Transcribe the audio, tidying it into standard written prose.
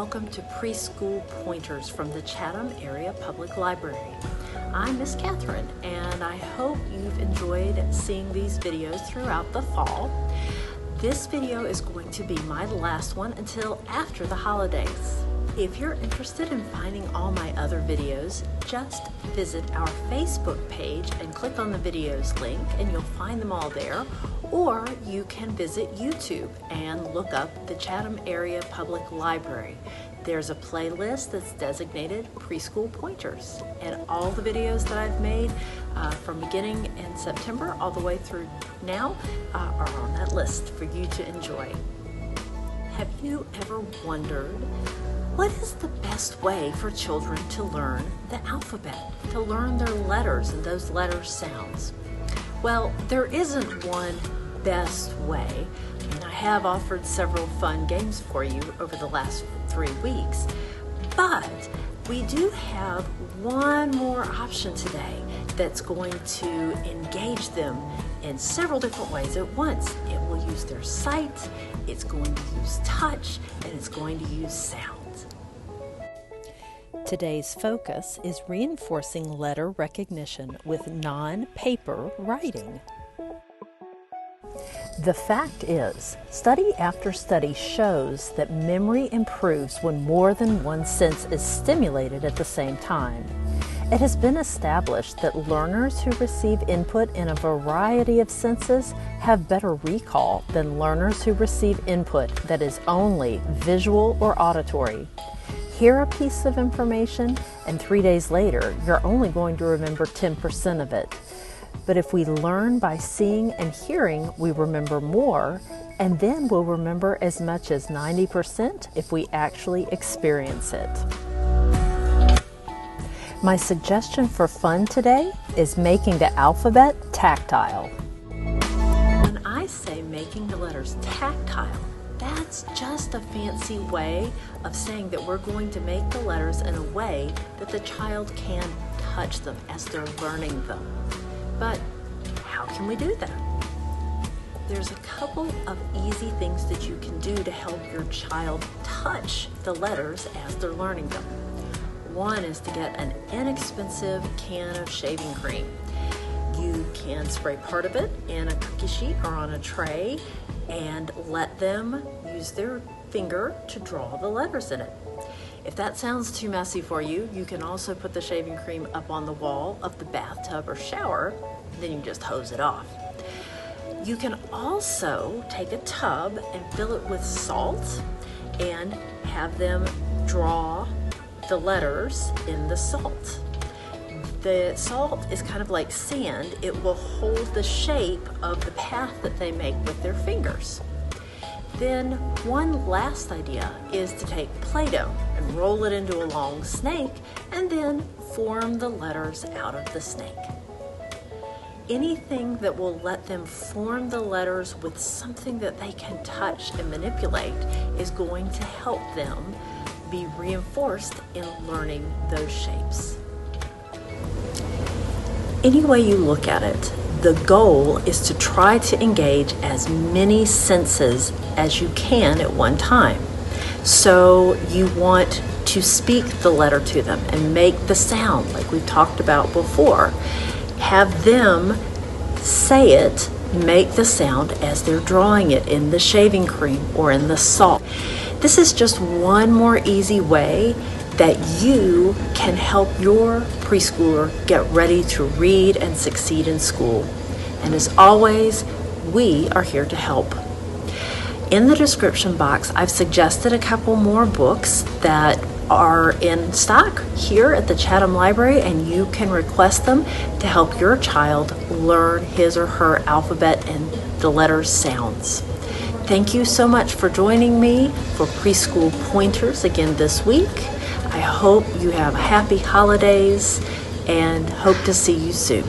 welcome to Preschool Pointers from the Chatham Area Public Library. I'm Miss Catherine, and I hope you've enjoyed seeing these videos throughout the fall. This video is going to be my last one until after the holidays. If you're interested in finding all my other videos, just visit our Facebook page and click on the videos link and you'll find them all there. Or you can visit YouTube and look up the Chatham Area Public Library. There's a playlist that's designated Preschool Pointers, and all the videos that I've made from beginning in September all the way through now are on that list for you to enjoy. Have you ever wondered, what is the best way for children to learn the alphabet, to learn their letters and those letter sounds? Well, there isn't one best way, and I have offered several fun games for you over the last 3 weeks, but we do have one more option today that's going to engage them in several different ways at once. It will use their sight, it's going to use touch, and it's going to use sound. Today's focus is reinforcing letter recognition with non-paper writing. The fact is, study after study shows that memory improves when more than one sense is stimulated at the same time. It has been established that learners who receive input in a variety of senses have better recall than learners who receive input that is only visual or auditory. Hear a piece of information, and 3 days later, you're only going to remember 10% of it. But if we learn by seeing and hearing, we remember more, and then we'll remember as much as 90% if we actually experience it. My suggestion for fun today is making the alphabet tactile. When I say making the letters tactile, that's just a fancy way of saying that we're going to make the letters in a way that the child can touch them as they're learning them. But how can we do that? There's a couple of easy things that you can do to help your child touch the letters as they're learning them. One is to get an inexpensive can of shaving cream. You can spray part of it in a cookie sheet or on a tray and let them use their finger to draw the letters in it. If that sounds too messy for you, you can also put the shaving cream up on the wall of the bathtub or shower, and then you just hose it off. You can also take a tub and fill it with salt and have them draw the letters in the salt. The salt is kind of like sand. It will hold the shape of the path that they make with their fingers. Then one last idea is to take Play-Doh and roll it into a long snake and then form the letters out of the snake. Anything that will let them form the letters with something that they can touch and manipulate is going to help them be reinforced in learning those shapes. Any way you look at it, the goal is to try to engage as many senses as you can at one time. So you want to speak the letter to them and make the sound like we've talked about before. Have them say it, make the sound as they're drawing it in the shaving cream or in the salt. This is just one more easy way that you can help your preschooler get ready to read and succeed in school. And as always, we are here to help. In the description box, I've suggested a couple more books that are in stock here at the Chatham Library, and you can request them to help your child learn his or her alphabet and the letter sounds. Thank you so much for joining me for Preschool Pointers again this week. I hope you have happy holidays and hope to see you soon.